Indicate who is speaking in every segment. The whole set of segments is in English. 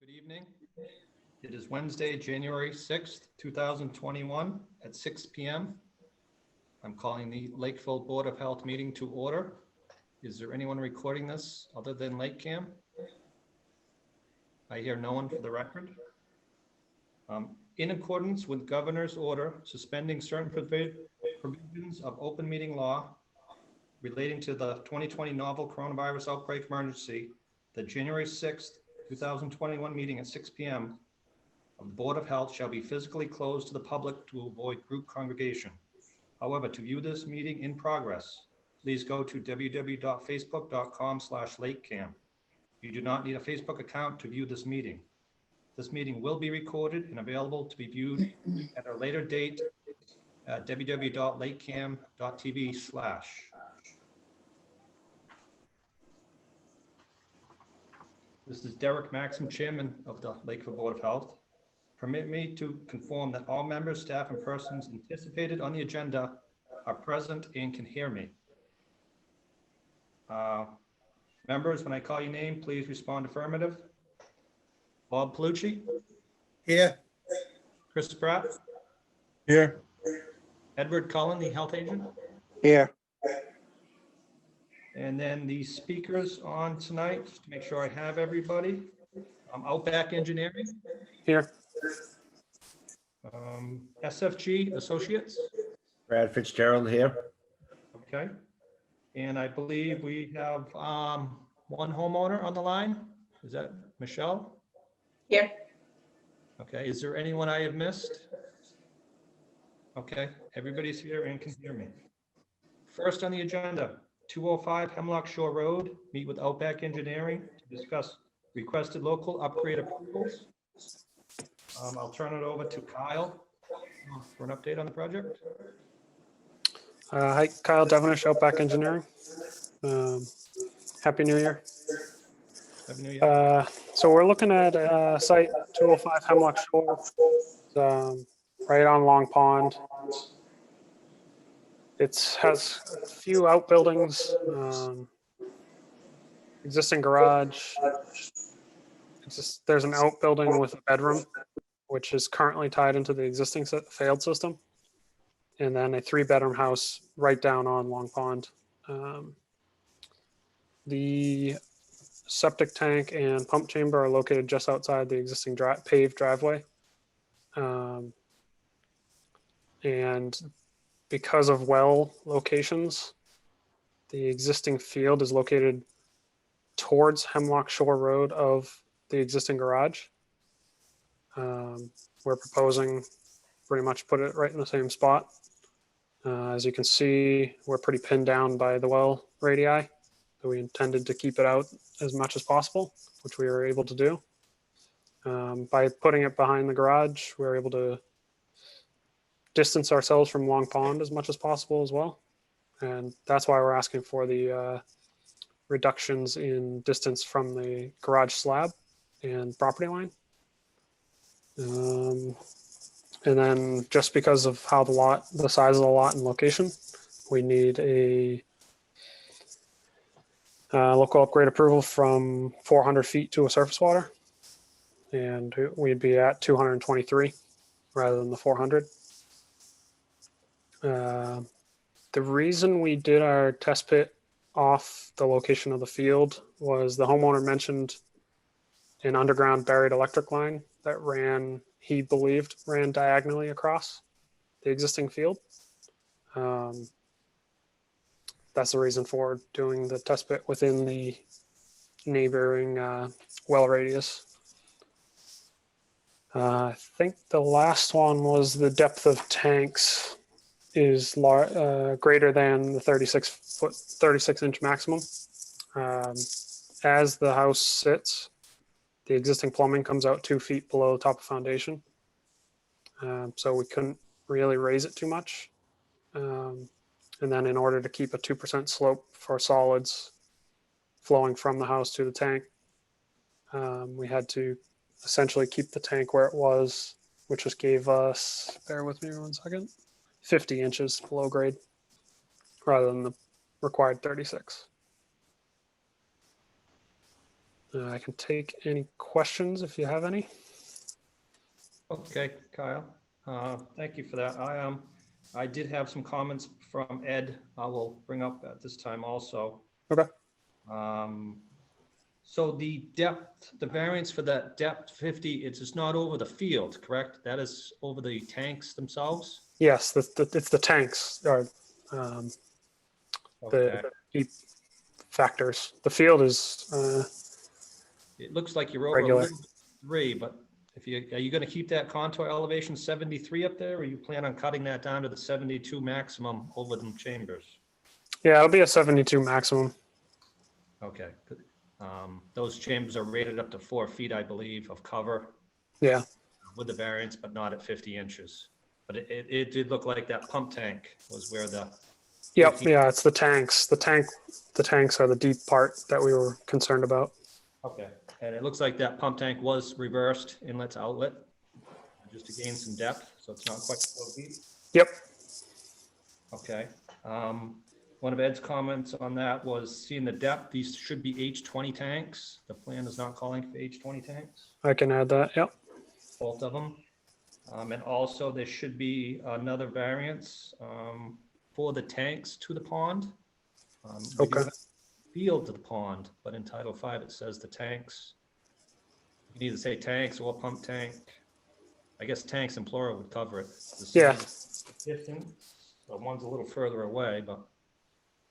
Speaker 1: Good evening. It is Wednesday, January 6th, 2021 at 6 p.m. I'm calling the Lakeville Board of Health meeting to order. Is there anyone recording this other than Lake Cam? I hear no one for the record. In accordance with Governor's order suspending certain provisions of open meeting law relating to the 2020 novel coronavirus outbreak emergency, the January 6th, 2021 meeting at 6 p.m. of the Board of Health shall be physically closed to the public to avoid group congregation. However, to view this meeting in progress, please go to www.facebook.com/lakecam. You do not need a Facebook account to view this meeting. This meeting will be recorded and available to be viewed at a later date at www.lakecam.tv/. This is Derek Maxim, Chairman of the Lakeville Board of Health. Permit me to confirm that all members, staff, and persons anticipated on the agenda are present and can hear me. Members, when I call your name, please respond affirmative. Bob Palucci?
Speaker 2: Here.
Speaker 1: Chris Pratt?
Speaker 2: Here.
Speaker 1: Edward Cullen, the health agent?
Speaker 2: Here.
Speaker 1: And then the speakers on tonight, just to make sure I have everybody. Outback Engineering.
Speaker 3: Here.
Speaker 1: SFG Associates.
Speaker 2: Brad Fitzgerald here.
Speaker 1: Okay. And I believe we have one homeowner on the line. Is that Michelle?
Speaker 4: Here.
Speaker 1: Okay. Is there anyone I have missed? Okay. Everybody's here and can hear me. First on the agenda, 205 Hemlock Shore Road, meet with Outback Engineering to discuss requested local upgrade approvals. I'll turn it over to Kyle for an update on the project.
Speaker 3: Hi, Kyle Devonish, Outback Engineering. Happy New Year.
Speaker 1: Happy New Year.
Speaker 3: So we're looking at site 205 Hemlock Shore, right on Long Pond. It has a few outbuildings, existing garage. There's an outbuilding with a bedroom, which is currently tied into the existing failed system. And then a 3-bedroom house right down on Long Pond. The septic tank and pump chamber are located just outside the existing paved driveway. And because of well locations, the existing field is located towards Hemlock Shore Road of the existing garage. We're proposing pretty much put it right in the same spot. As you can see, we're pretty pinned down by the well radii. So we intended to keep it out as much as possible, which we were able to do. By putting it behind the garage, we're able to distance ourselves from Long Pond as much as possible as well. And that's why we're asking for the reductions in distance from the garage slab and property line. And then just because of how the size of the lot and location, we need a local upgrade approval from 400 feet to a surface water. And we'd be at 223 rather than the 400. The reason we did our test pit off the location of the field was the homeowner mentioned an underground buried electric line that he believed ran diagonally across the existing field. That's the reason for doing the test pit within the neighboring well radius. I think the last one was the depth of tanks is greater than the 36-inch maximum. As the house sits, the existing plumbing comes out 2 feet below the top of foundation. So we couldn't really raise it too much. And then in order to keep a 2% slope for solids flowing from the house to the tank, we had to essentially keep the tank where it was, which just gave us, bear with me 1 second, 50 inches below grade rather than the required 36. I can take any questions if you have any.
Speaker 1: Okay, Kyle, thank you for that. I did have some comments from Ed I will bring up at this time also.
Speaker 3: Okay.
Speaker 1: So the depth, the variance for that depth 50, it's not over the field, correct? That is over the tanks themselves?
Speaker 3: Yes, it's the tanks are the
Speaker 1: Okay.
Speaker 3: deep factors. The field is
Speaker 1: It looks like you're over
Speaker 3: regular.
Speaker 1: a little bit 3, but are you going to keep that contour elevation 73 up there, or you plan on cutting that down to the 72 maximum over them chambers?
Speaker 3: Yeah, it'll be a 72 maximum.
Speaker 1: Okay. Those chambers are rated up to 4 feet, I believe, of cover
Speaker 3: Yeah.
Speaker 1: with the variance, but not at 50 inches. But it did look like that pump tank was where the.
Speaker 3: Yep.
Speaker 1: 15
Speaker 3: Yeah, it's the tanks. The tanks are the deep part that we were concerned about.
Speaker 1: Okay, and it looks like that pump tank was reversed inlet to outlet, just to gain some depth, so it's not quite 4 feet.
Speaker 3: Yep.
Speaker 1: Okay. One of Ed's comments on that was seeing the depth, these should be H20 tanks. The plan is not calling for H20 tanks,
Speaker 3: I can add that. Yep.
Speaker 1: both of them. And also there should be another variance for the tanks to the pond. We do
Speaker 3: Okay.
Speaker 1: have field to the pond, but in Title V it says the tanks. You can either say tanks or pump tank. I guess tanks and plural would cover it.
Speaker 3: Yeah.
Speaker 1: Distance, so one's a little further away, but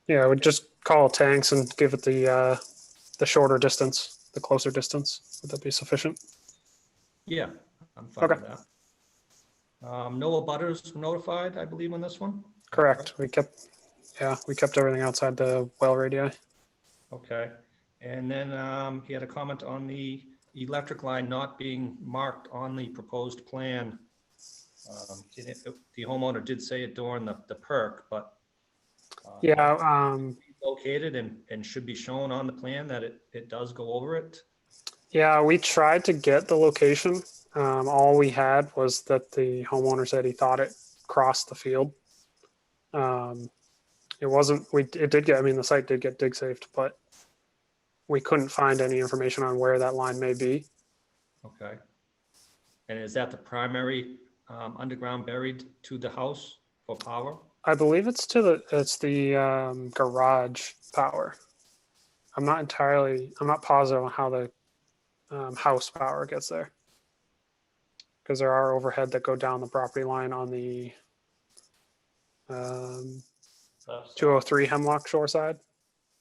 Speaker 3: Yeah, I would just call tanks and give it the shorter distance, the closer distance. Would that be sufficient?
Speaker 1: yeah, I'm fine with that. No abutters were notified, I believe, on this one?
Speaker 3: Correct. We kept everything outside the well radii.
Speaker 1: Okay, and then he had a comment on the electric line not being marked on the proposed plan. The homeowner did say it during the perk, but
Speaker 3: Yeah.
Speaker 1: located and should be shown on the plan that it does go over it.
Speaker 3: Yeah, we tried to get the location. All we had was that the homeowner said he thought it crossed the field. It wasn't. It did get. I mean, the site did get dig safed, but we couldn't find any information on where that line may be.
Speaker 1: Okay. And is that the primary underground buried to the house for power?
Speaker 3: I believe it's the garage power. I'm not positive on how the house power gets there, because there are overhead that go down the property line on the 203 Hemlock shore side.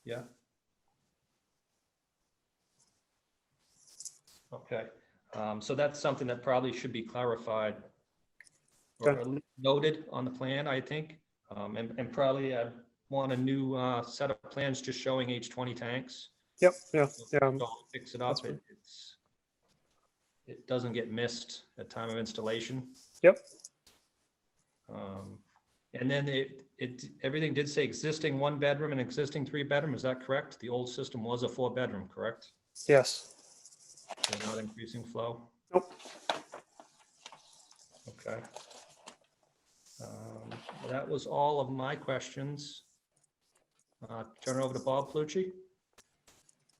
Speaker 1: Yeah. Okay. So that's something that probably should be clarified or
Speaker 3: Okay.
Speaker 1: at least noted on the plan, I think. And probably I'd want a new set of plans just showing H20 tanks.
Speaker 3: Yep. Yeah.
Speaker 1: So fix it up. It doesn't get missed at time of installation.
Speaker 3: Yep.
Speaker 1: And then everything did say existing 1-bedroom and existing 3-bedroom. Is that correct? The old system was a 4-bedroom, correct?
Speaker 3: Yes.
Speaker 1: So not increasing flow.
Speaker 3: Nope.
Speaker 1: Okay. That was all of my questions. Turn it over to Bob Plucci.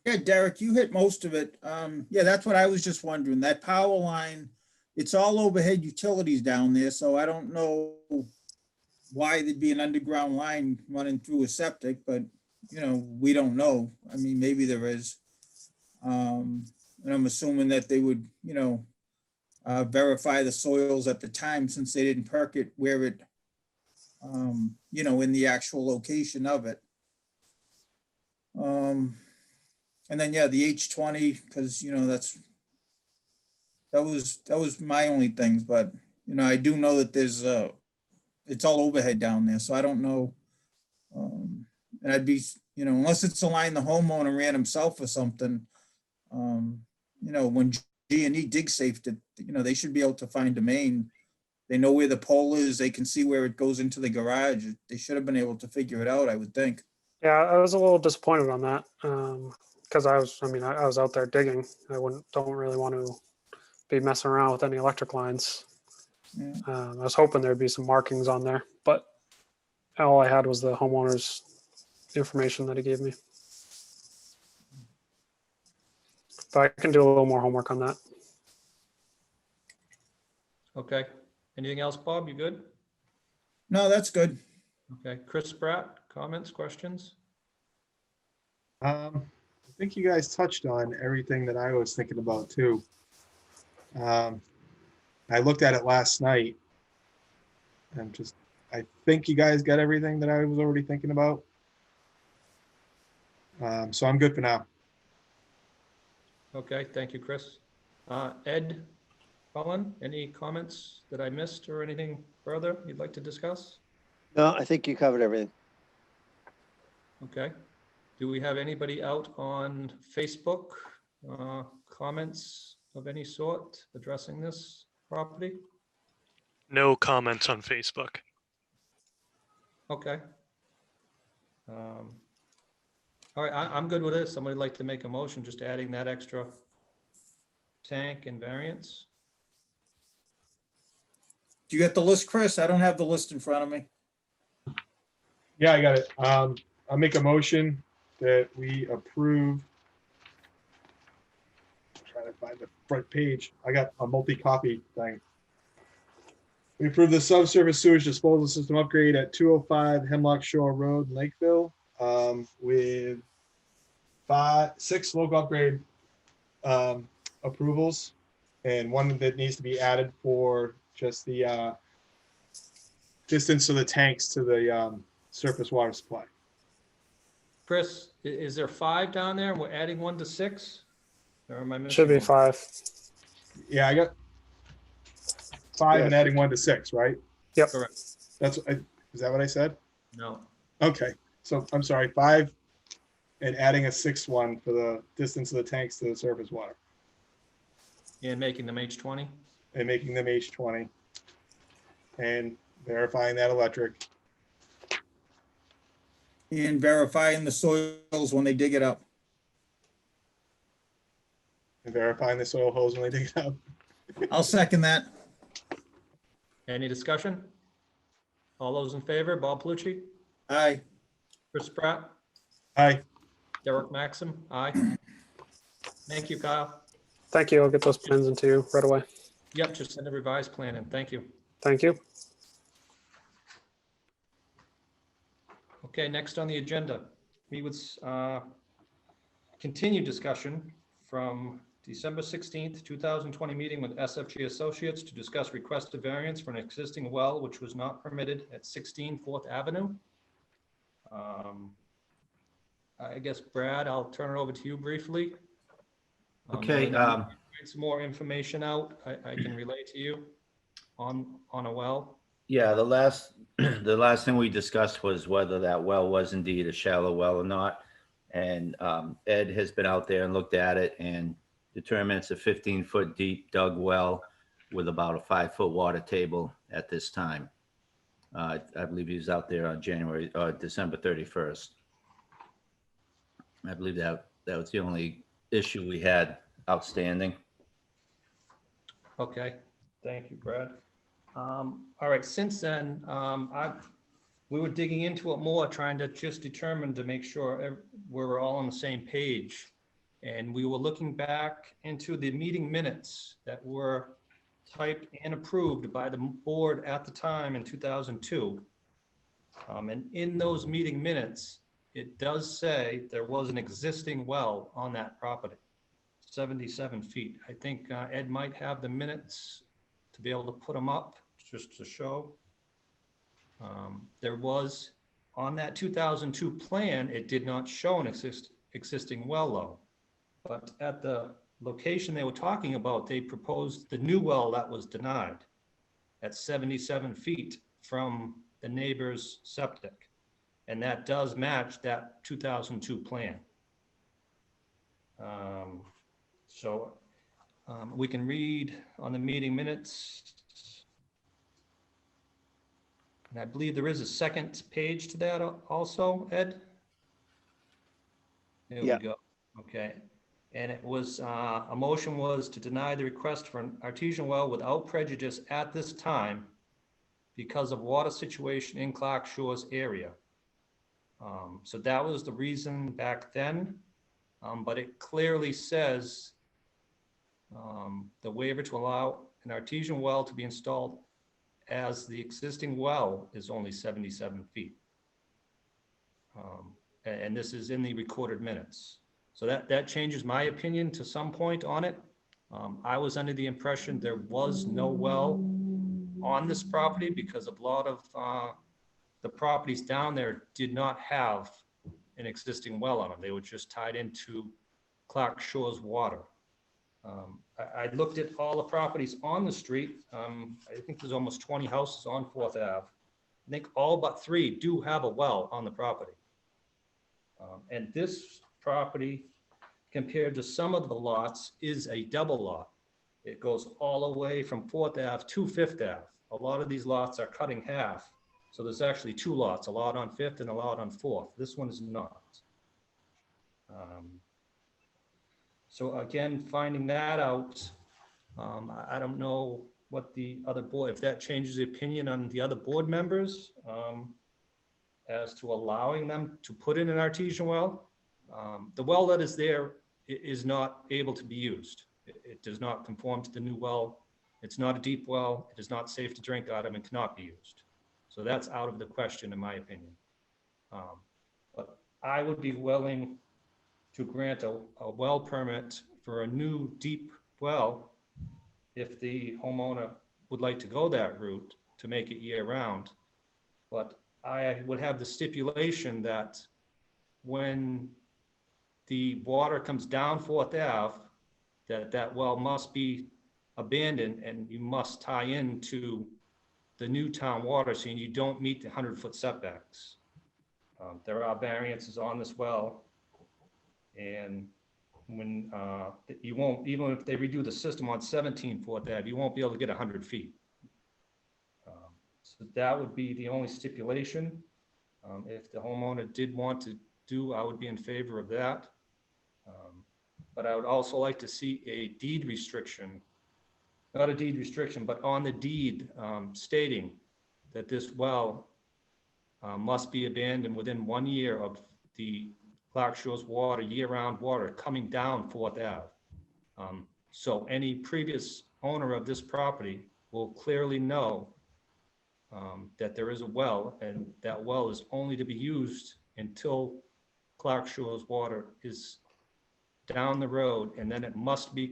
Speaker 2: Yeah, Derek, you hit most of it. Yeah, that's what I was just wondering. That power line, it's all overhead utilities down there, so I don't know why there'd be an underground line running through a septic, but, we don't know. I mean, maybe there is. And I'm assuming that they would, verify the soils at the time, since they didn't perk it where it, in the actual location of it. And then, yeah, the H20, because, that was my only things, but, I do know that there's, it's all overhead down there, so I don't know. And I'd be, unless it's a line the homeowner ran himself or something, when G&E dig safed it, they should be able to find a main. They know where the pole is. They can see where it goes into the garage. They should have been able to figure it out, I would think.
Speaker 3: Yeah, I was a little disappointed on that, because I was out there digging. Don't really want to be messing around with any electric lines.
Speaker 2: Yeah.
Speaker 3: I was hoping there'd be some markings on there, but all I had was the homeowner's information that he gave me. but I can do a little more homework on that.
Speaker 1: Okay. Anything else, Bob? You good?
Speaker 2: No, that's good.
Speaker 1: Okay. Chris Spratt, comments, questions?
Speaker 4: I think you guys touched on everything that I was thinking about too. I looked at it last night and I think you guys got everything that I was already thinking about. So I'm good for now.
Speaker 1: Okay, thank you, Chris. Ed Cullen, any comments that I missed or anything further you'd like to discuss?
Speaker 5: No, I think you covered everything.
Speaker 1: Okay. Do we have anybody out on Facebook? Comments of any sort addressing this property?
Speaker 6: No comments on Facebook.
Speaker 1: Okay. All right, I'm good with this. Somebody like to make a motion, just adding that extra tank and variance?
Speaker 2: Do you get the list, Chris? I don't have the list in front of me.
Speaker 4: Yeah, I got it. I'll make a motion that we approve. Trying to find the front page. I got a multi-copy thing. We approve the subsurface sewage disposal system upgrade at 205 Hemlock Shore Road, Lakeville, with 6 local upgrade approvals, and one that needs to be added for just the distance of the tanks to the surface water supply.
Speaker 1: Chris, is there 5 down there? We're adding 1 to 6? Or am I missing
Speaker 3: Should be
Speaker 1: one?
Speaker 3: 5.
Speaker 4: Yeah, I got 5 and
Speaker 5: Yes.
Speaker 4: adding 1 to 6, right?
Speaker 3: Yep.
Speaker 1: Correct.
Speaker 4: Is that what I said?
Speaker 1: No.
Speaker 4: Okay, so I'm sorry, 5 and adding a 6th one for the distance of the tanks to the surface water
Speaker 1: And making them H20?
Speaker 4: and making them H20 and verifying that electric.
Speaker 2: And verifying the soils when they dig it up.
Speaker 4: And verifying the soil hose when they dig it up.
Speaker 2: I'll second that.
Speaker 1: Any discussion? All those in favor, Bob Palucci,
Speaker 2: Aye.
Speaker 1: Chris Pratt,
Speaker 4: Aye.
Speaker 1: Derek Maxim, aye. Thank you, Kyle.
Speaker 3: Thank you. I'll get those plans into you right away.
Speaker 1: Yep, just send a revised plan in. Thank you.
Speaker 3: Thank you.
Speaker 1: Okay, next on the agenda, we would continue discussion from December 16th, 2020 meeting with SFG Associates to discuss requested variance for an existing well which was not permitted at 16 4th Avenue. I guess, Brad, I'll turn it over to you briefly.
Speaker 7: Okay,
Speaker 1: Find some more information out I can relay to you on a well.
Speaker 7: yeah, the last thing we discussed was whether that well was indeed a shallow well or not. And Ed has been out there and looked at it and determined it's a 15-foot deep dug well with about a 5-foot water table at this time. I believe he was out there on December 31st. I believe that was the only issue we had outstanding.
Speaker 1: Okay, thank you, Brad. All right, since then, we were digging into it more, trying to just determine to make sure we're all on the same page. And we were looking back into the meeting minutes that were typed and approved by the board at the time in 2002. And in those meeting minutes, it does say there was an existing well on that property, 77 feet. I think Ed might have the minutes to be able to put them up just to show. There was, on that 2002 plan, it did not show an existing well though. But at the location they were talking about, they proposed the new well that was denied at 77 feet from the neighbor's septic. And that does match that 2002 plan. We can read on the meeting minutes. And I believe there is a second page to that also, Ed? There we
Speaker 5: Yeah.
Speaker 1: go. Okay. And it was, a motion was to deny the request for an artesian well without prejudice at this time because of water situation in Clark Shores area. So that was the reason back then, but it clearly says the waiver to allow an artesian well to be installed as the existing well is only 77 feet. And this is in the recorded minutes. So that changes my opinion to some point on it. I was under the impression there was no well on this property because a lot of the properties down there did not have an existing well on them. They were just tied into Clark Shores water. I looked at all the properties on the street. I think there's almost 20 houses on 4th Ave. I think all but 3 do have a well on the property. And this property, compared to some of the lots, is a double lot. It goes all the way from 4th Ave to 5th Ave. A lot of these lots are cutting half. So there's actually 2 lots, a lot on 5th and a lot on 4th. This one is not. So again, finding that out, I don't know what the other board, if that changes the opinion on the other board members as to allowing them to put in an artesian well. The well that is there is not able to be used. It does not conform to the new well. It's not a deep well. It is not safe to drink out of and cannot be used. So that's out of the question, in my opinion. But I would be willing to grant a well permit for a new deep well if the homeowner would like to go that route to make it year round. But I would have the stipulation that when the water comes down 4th Ave, that well must be abandoned and you must tie into the new town water so you don't meet the 100-foot setbacks. There are variances on this well. And when you won't, even if they redo the system on 17 4th Ave, you won't be able to get 100 feet. So that would be the only stipulation. If the homeowner did want to do, I would be in favor of that. But I would also like to see a deed restriction, not a deed restriction, but on the deed stating that this well must be abandoned within 1 year of the Clark Shores water, year-round water coming down 4th Ave. So any previous owner of this property will clearly know that there is a well, and that well is only to be used until Clark Shores water is down the road, and then it must be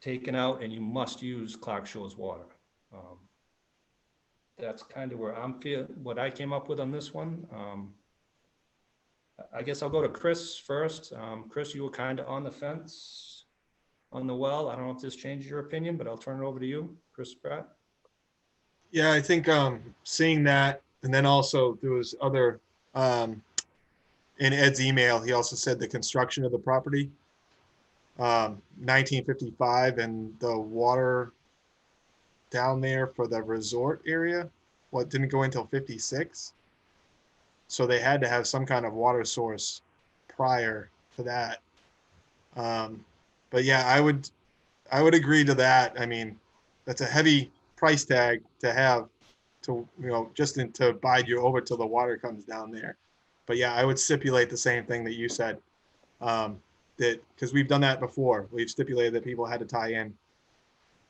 Speaker 1: taken out, and you must use Clark Shores water. That's kind of where I'm what I came up with on this one. I guess I'll go to Chris first. Chris, you were kind of on the fence on the well. I don't know if this changes your opinion, but I'll turn it over to you, Chris Pratt.
Speaker 4: Yeah, I think seeing that, and then also there was other, in Ed's email, he also said the construction of the property, 1955, and the water down there for the resort area, well, it didn't go until 56. So they had to have some kind of water source prior to that. But yeah, I would agree to that. I mean, that's a heavy price tag to have to, just to bide you over till the water comes down there. But yeah, I would stipulate the same thing that you said, that because we've done that before. We've stipulated that people had to tie in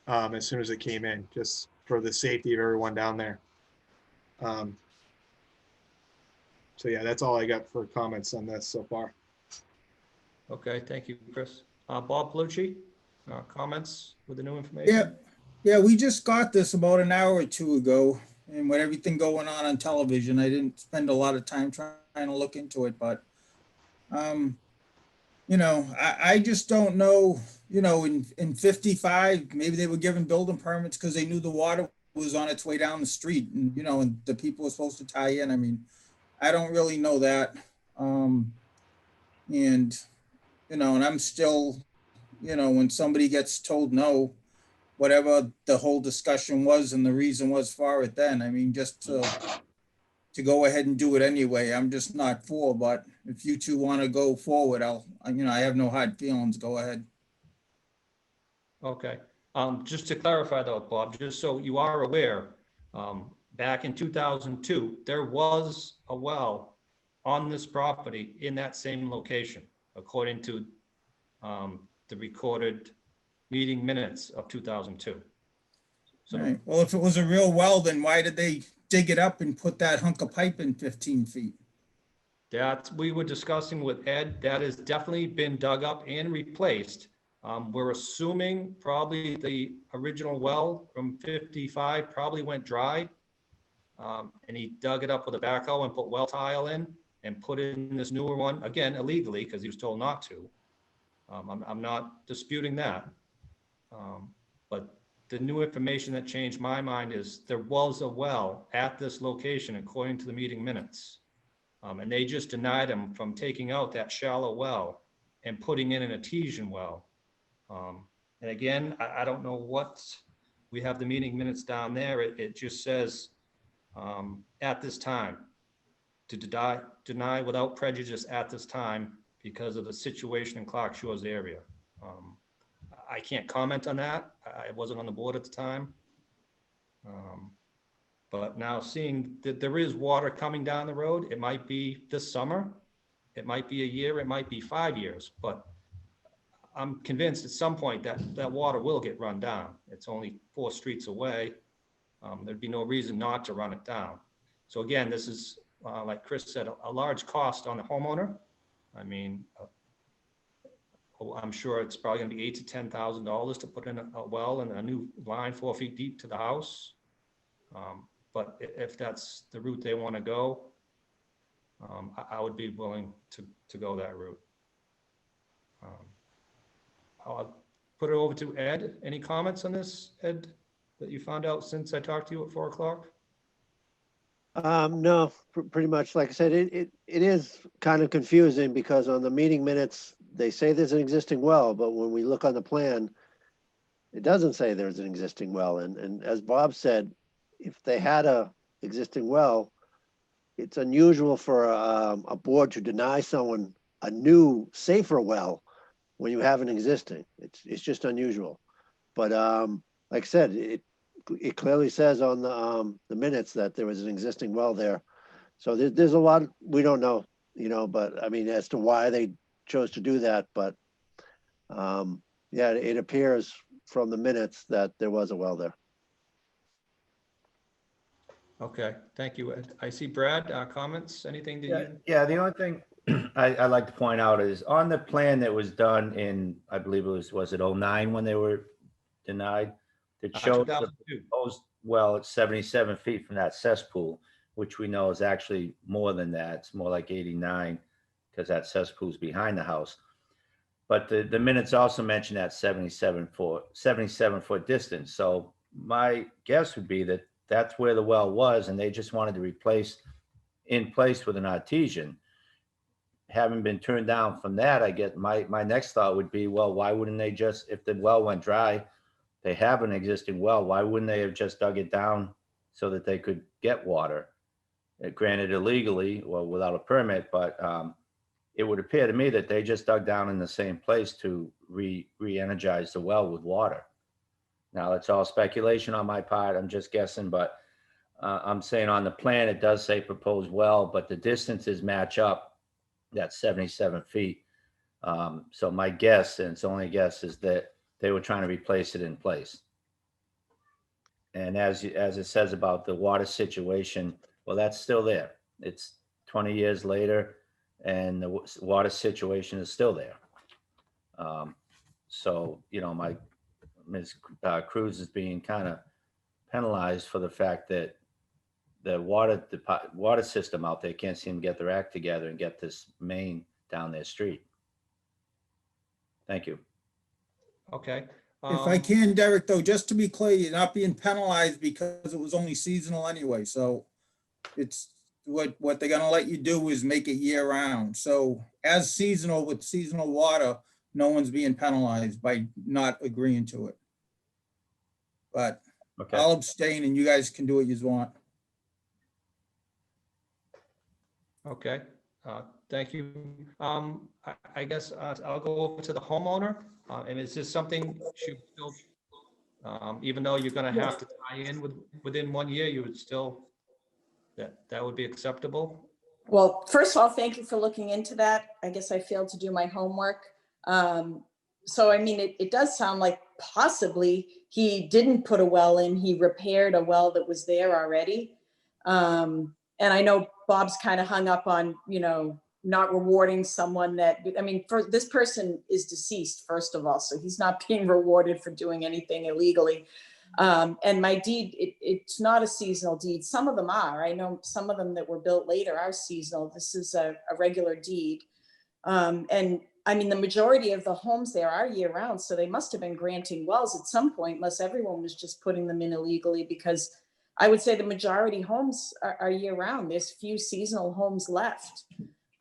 Speaker 4: as soon as it came in, just for the safety of everyone down there. So yeah, that's all I got for comments on this so far.
Speaker 1: Okay, thank you, Chris. Bob Palucci, comments with the new information?
Speaker 2: Yeah, we just got this about an hour or 2 ago, and with everything going on television, I didn't spend a lot of time trying to look into it, but I just don't know, in 55, maybe they were given building permits because they knew the water was on its way down the street, and, and the people were supposed to tie in. I mean, I don't really know that. And I'm still, when somebody gets told no, whatever the whole discussion was and the reason was for it then, I mean, just to go ahead and do it anyway, I'm just not for. But if you two want to go forward, I have no hard feelings. Go ahead.
Speaker 1: Okay. Just to clarify though, Bob, just so you are aware, back in 2002, there was a well on this property in that same location, according to the recorded meeting minutes of 2002. So
Speaker 2: Right. Well, if it was a real well, then why did they dig it up and put that hunk of pipe in 15 feet?
Speaker 1: that we were discussing with Ed, that has definitely been dug up and replaced. We're assuming probably the original well from 55 probably went dry. And he dug it up with a backhoe and put well tile in and put in this newer one, again, illegally, because he was told not to. I'm not disputing that. But the new information that changed my mind is there was a well at this location according to the meeting minutes. And they just denied him from taking out that shallow well and putting in an artesian well. And again, I don't know what, we have the meeting minutes down there. It just says at this time, to deny without prejudice at this time because of the situation in Clark Shores area. I can't comment on that. I wasn't on the board at the time. But now seeing that there is water coming down the road, it might be this summer, it might be a year, it might be 5 years, but I'm convinced at some point that water will get run down. It's only 4 streets away. There'd be no reason not to run it down. So again, this is, like Chris said, a large cost on the homeowner. I mean, I'm sure it's probably gonna be $8,000 to $10,000 to put in a well and a new line 4 feet deep to the house. But if that's the route they wanna go, I would be willing to go that route. I'll put it over to Ed. Any comments on this, Ed, that you found out since I talked to you at 4 o'clock?
Speaker 5: No, pretty much, like I said, it is kind of confusing because on the meeting minutes, they say there's an existing well, but when we look on the plan, it doesn't say there's an existing well. And as Bob said, if they had a existing well, it's unusual for a board to deny someone a new, safer well when you have an existing. It's just unusual. But like I said, it clearly says on the minutes that there was an existing well there. So there's a lot we don't know, but I mean, as to why they chose to do that. But yeah, it appears from the minutes that there was a well there.
Speaker 1: Okay, thank you, Ed. I see Brad, comments, anything that you?
Speaker 7: Yeah, the only thing I'd like to point out is on the plan that was done in, I believe was it 09 when they were denied? It showed the
Speaker 1: 2002.
Speaker 7: proposed well at 77 feet from that cesspool, which we know is actually more than that. It's more like 89 because that cesspool's behind the house. But the minutes also mention that 77 foot distance. So my guess would be that that's where the well was, and they just wanted to replace in place with an artesian. Having been turned down from that, I get my next thought would be, well, why wouldn't they just, if the well went dry, they have an existing well, why wouldn't they have just dug it down so that they could get water? Granted illegally or without a permit, but it would appear to me that they just dug down in the same place to re-energize the well with water. Now, it's all speculation on my part. I'm just guessing, but I'm saying on the plan, it does say proposed well, but the distances match up. That's 77 feet. So my guess, and it's only a guess, is that they were trying to replace it in place. And as it says about the water situation, well, that's still there. It's 20 years later, and the water situation is still there. So, Ms. Cruz is being kind of penalized for the fact that the water system out there can't seem to get their act together and get this main down their street. Thank you.
Speaker 1: Okay.
Speaker 2: If I can, Derek, though, just to be clear, you're not being penalized because it was only seasonal anyway. So it's what they're gonna let you do is make it year round. So as seasonal with seasonal water, no one's being penalized by not agreeing to it. But
Speaker 7: Okay.
Speaker 2: I'll abstain and you guys can do what you want.
Speaker 1: Okay, thank you. I guess I'll go over to the homeowner. And is this something she still, even though you're gonna have to tie in within 1 year, you would still, that would be acceptable?
Speaker 8: Well, first of all, thank you for looking into that. I guess I failed to do my homework. So, I mean, it does sound like possibly he didn't put a well in, he repaired a well that was there already. And I know Bob's kind of hung up on, not rewarding someone that, I mean, for this person is deceased, first of all, so he's not being rewarded for doing anything illegally. And my deed, it's not a seasonal deed. Some of them are. I know some of them that were built later are seasonal. This is a regular deed. And I mean, the majority of the homes there are year round, so they must have been granting wells at some point, unless everyone was just putting them in illegally, because I would say the majority homes are year round. There's few seasonal homes left.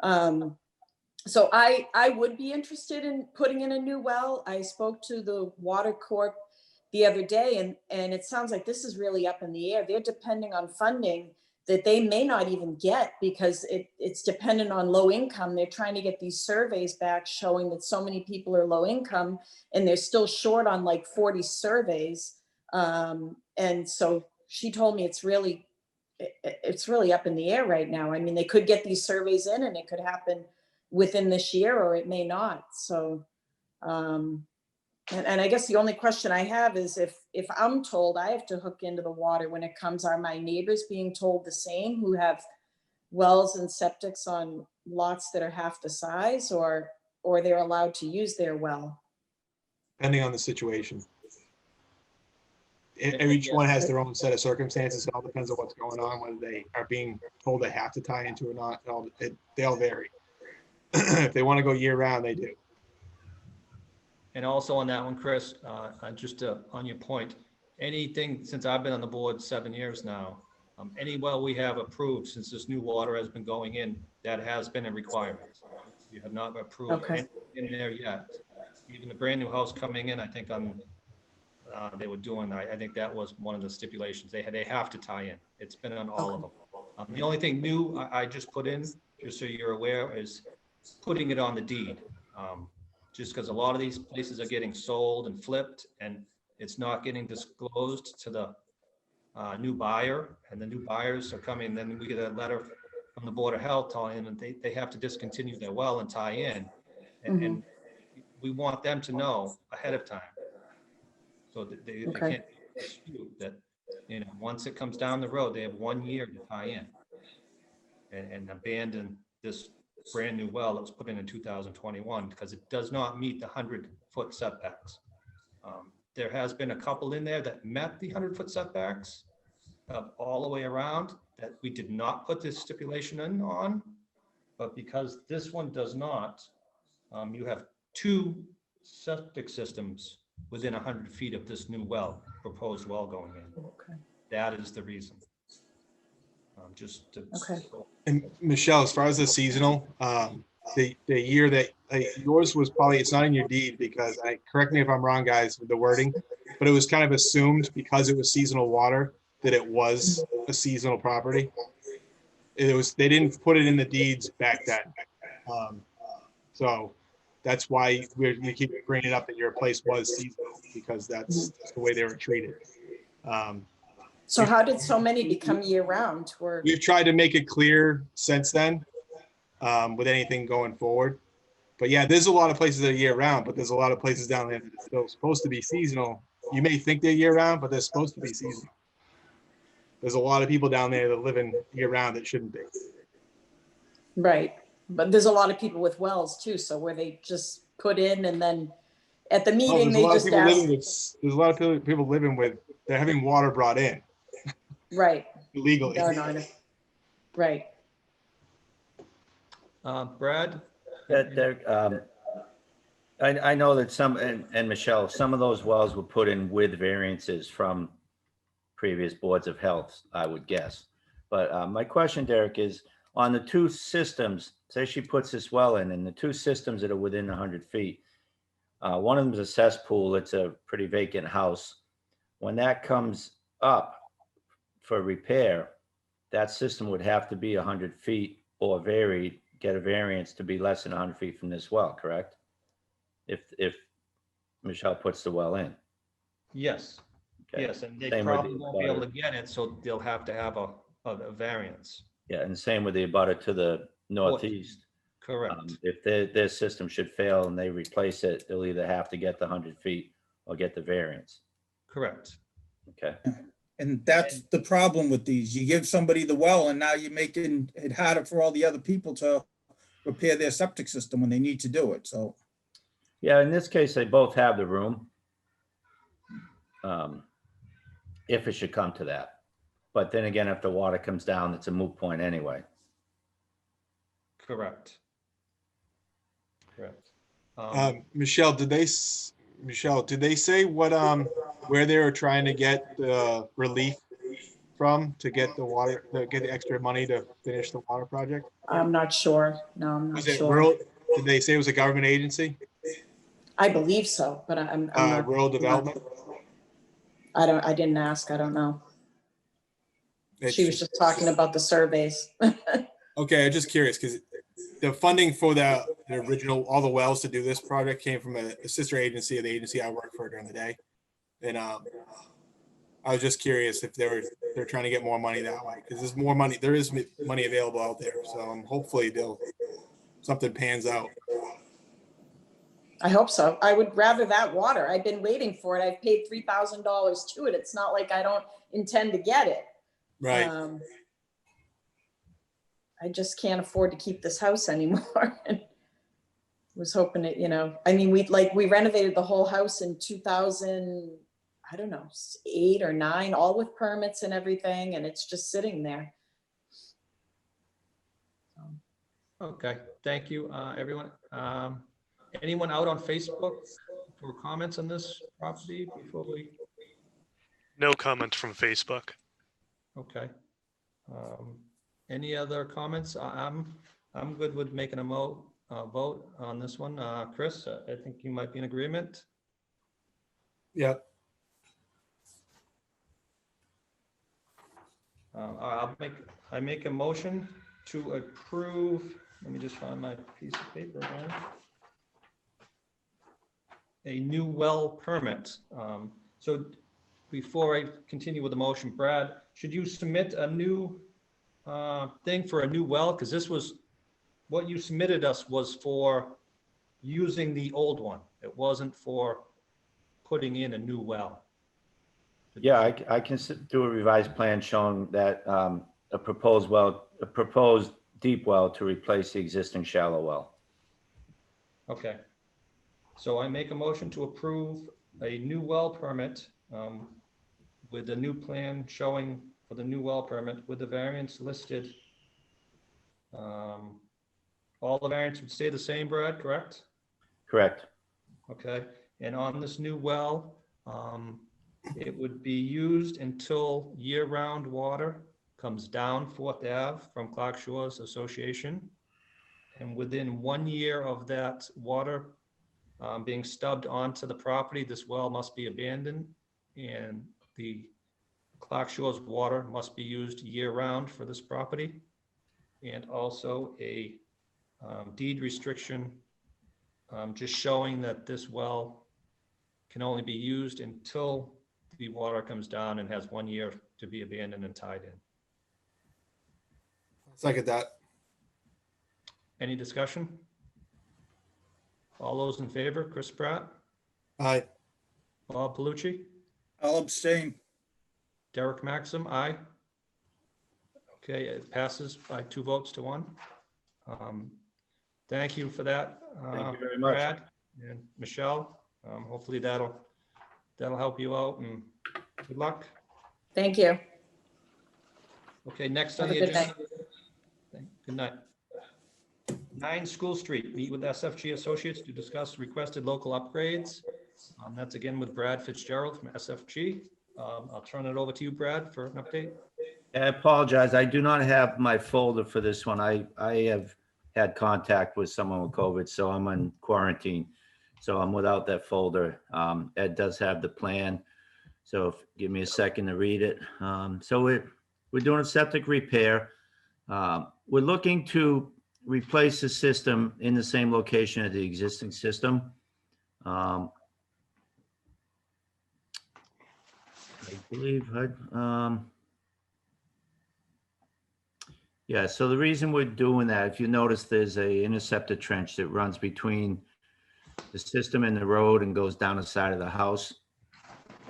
Speaker 8: So I would be interested in putting in a new well. I spoke to the water corp the other day, and it sounds like this is really up in the air. They're depending on funding that they may not even get, because it's dependent on low income. They're trying to get these surveys back showing that so many people are low income, and they're still short on like 40 surveys. And so she told me it's really up in the air right now. I mean, they could get these surveys in and it could happen within this year, or it may not. So, and I guess the only question I have is if I'm told I have to hook into the water when it comes, are my neighbors being told the same, who have wells and septics on lots that are half the size, or they're allowed to use their well?
Speaker 4: Depending on the situation. Each one has their own set of circumstances. It all depends on what's going on, whether they are being told they have to tie into or not. They all vary. If they want to go year round, they do.
Speaker 1: And also on that one, Chris, just on your point, anything, since I've been on the board 7 years now, any well we have approved since this new water has been going in, that has been a requirement. You have not approved anything in there yet. Even the brand new house coming in, I think they were doing, I think that was one of the stipulations. They have to tie in. It's been on all of them. The only thing new I just put in, just so you're aware, is putting it on the deed. Just because a lot of these places are getting sold and flipped, and it's not getting disclosed to the new buyer, and the new buyers are coming, then we get a letter from the Board of Health telling them that they have to discontinue their well and tie in. And we want them to know ahead of time, so that they can't dispute that, once it comes down the road, they have 1 year to tie in and abandon this brand new well that was put in 2021, because it does not meet the 100-foot setbacks. There has been a couple in there that met the 100-foot setbacks all the way around, that we did not put this stipulation in on, but because this one does not, you have 2 septic systems within 100 feet of this new well, proposed well going in. That is the reason.
Speaker 4: And Michelle, as far as the seasonal, the year that yours was probably, it's not in your deed, because correct me if I'm wrong, guys, with the wording, but it was kind of assumed because it was seasonal water that it was a seasonal property. They didn't put it in the deeds back then. So that's why we keep bringing it up that your place was seasonal, because that's the way they were treated.
Speaker 8: So how did so many become year round?
Speaker 4: We've tried to make it clear since then, with anything going forward. But yeah, there's a lot of places that are year round, but there's a lot of places down there that are still supposed to be seasonal. You may think they're year round, but they're supposed to be seasonal. There's a lot of people down there that live in year round that shouldn't be.
Speaker 8: Right. But there's a lot of people with wells too. So where they just put in, and then at the meeting, they just ask.
Speaker 4: There's a lot of people living with, they're having water brought in.
Speaker 8: Right.
Speaker 4: Illegally.
Speaker 8: No. Right.
Speaker 1: Brad?
Speaker 7: I know that some, and Michelle, some of those wells were put in with variances from previous boards of health, I would guess. But my question, Derek, is on the 2 systems, say she puts this well in, and the 2 systems that are within 100 feet, one of them is a cesspool. It's a pretty vacant house. When that comes up for repair, that system would have to be 100 feet or get a variance to be less than 100 feet from this well, correct? If Michelle puts the well in.
Speaker 1: Yes.
Speaker 7: Okay.
Speaker 1: Yes, and they
Speaker 7: Same with
Speaker 1: probably
Speaker 7: the
Speaker 1: won't be able
Speaker 7: abutter.
Speaker 1: to get it, so they'll have to have a variance.
Speaker 7: Yeah, and same with the abutter to the northeast.
Speaker 1: Correct.
Speaker 7: If their system should fail and they replace it, they'll either have to get the 100 feet or get the variance.
Speaker 1: Correct.
Speaker 7: Okay.
Speaker 2: And that's the problem with these. You give somebody the well and now you're making it harder for all the other people to repair their septic system when they need to do it. So,
Speaker 7: Yeah, in this case, they both have the room. If it should come to that. But then again, if the water comes down, it's a moot point anyway.
Speaker 1: Correct. Correct.
Speaker 4: Michelle, did they say what, where they were trying to get the relief from to get the water, to get the extra money to finish the water project?
Speaker 8: I'm not sure. No, I'm not
Speaker 4: Was it
Speaker 8: sure.
Speaker 4: rural? Did they say it was a government agency?
Speaker 8: I believe so, but I'm not.
Speaker 4: Rural development?
Speaker 8: I didn't ask. I don't know. She was just talking about the surveys.
Speaker 4: Okay, I'm just curious because the funding for the original, all the wells to do this project came from a sister agency of the agency I worked for during the day. And I was just curious if they're trying to get more money that way because there's more money. There is money available out there, so hopefully something pans out.
Speaker 8: I hope so. I would rather that water. I've been waiting for it. I've paid $3,000 to it. It's not like I don't intend to get it.
Speaker 4: Right.
Speaker 8: I just can't afford to keep this house anymore. And was hoping it, I mean, we renovated the whole house in 2000, I don't know, 8 or 9, all with permits and everything. And it's just sitting there.
Speaker 1: Okay, thank you, everyone. Anyone out on Facebook for comments on this property before we?
Speaker 6: No comment from Facebook.
Speaker 1: Okay. Any other comments? I'm good with making a vote on this one. Chris, I think you might be in agreement.
Speaker 4: Yeah.
Speaker 1: I make a motion to approve. Let me just find my piece of paper again. A new well permit. So before I continue with the motion, Brad, should you submit a new thing for a new well? Because this was, what you submitted us was for using the old one. It wasn't for putting in a new well.
Speaker 7: Yeah, I can do a revised plan showing that a proposed deep well to replace the existing shallow well.
Speaker 1: Okay. So I make a motion to approve a new well permit with a new plan showing for the new well permit with the variance listed. All the variants would stay the same, Brad, correct?
Speaker 7: Correct.
Speaker 1: Okay, and on this new well, it would be used until year-round water comes down 4th Ave from Clark Shores Association. And within 1 year of that water being stubbed onto the property, this well must be abandoned, and the Clark Shores water must be used year-round for this property. And also a deed restriction just showing that this well can only be used until the water comes down and has 1 year to be abandoned and tied in.
Speaker 4: Second that.
Speaker 1: Any discussion? All those in favor, Chris Pratt,
Speaker 4: Aye.
Speaker 1: Bob Palucci,
Speaker 2: I'll abstain.
Speaker 1: Derek Maxim, aye. Okay, it passes by 2 votes to 1. Thank you for that.
Speaker 7: Thank you very much.
Speaker 1: Brad and Michelle. Hopefully that'll help you out, and good luck.
Speaker 8: Thank you.
Speaker 1: Okay, next on
Speaker 8: Have a
Speaker 1: the
Speaker 8: good
Speaker 1: agenda. Good night. 9 School Street, meet with SFG Associates to discuss requested local upgrades. That's again with Brad Fitzgerald from SFG. I'll turn it over to you, Brad, for an update.
Speaker 7: I apologize. I do not have my folder for this one. I have had contact with someone with COVID, so I'm on quarantine. So I'm without that folder. Ed does have the plan. So give me a second to read it. So we're doing a septic repair. We're looking to replace the system in the same location as the existing system. I believe, Yeah, so the reason we're doing that, if you notice, there's a interceptor trench that runs between the system and the road and goes down the side of the house.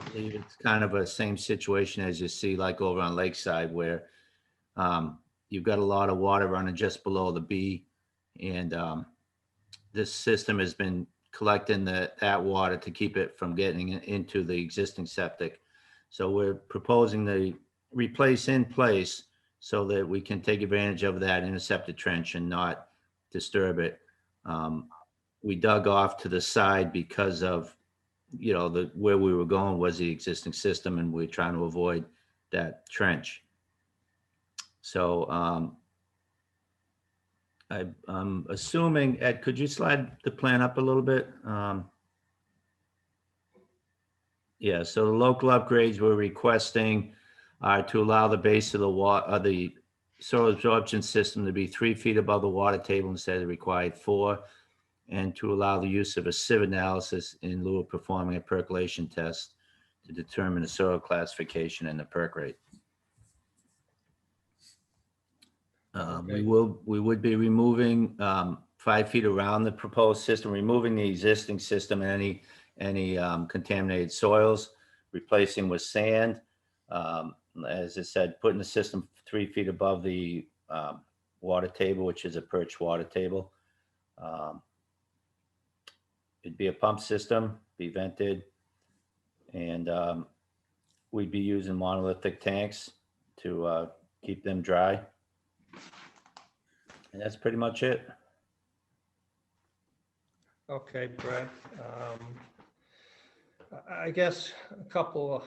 Speaker 7: I believe it's kind of a same situation as you see like over on Lakeside where you've got a lot of water running just below the B. And this system has been collecting that water to keep it from getting into the existing septic. So we're proposing to replace in place so that we can take advantage of that interceptor trench and not disturb it. We dug off to the side because of, you know, where we were going was the existing system, and we're trying to avoid that trench. So I'm assuming, Ed, could you slide the plan up a little bit? Yeah, so the local upgrades we're requesting are to allow the base of the soil absorption system to be 3 feet above the water table instead of the required 4, and to allow the use of a sieve analysis in lieu of performing a percolation test to determine the soil classification and the perk rate. We would be removing 5 feet around the proposed system, removing the existing system and any contaminated soils, replacing with sand. As I said, putting the system 3 feet above the water table, which is a perched water table. It'd be a pump system, be vented, and we'd be using monolithic tanks to keep them dry. And that's pretty much it.
Speaker 1: Okay, Brad. I guess a couple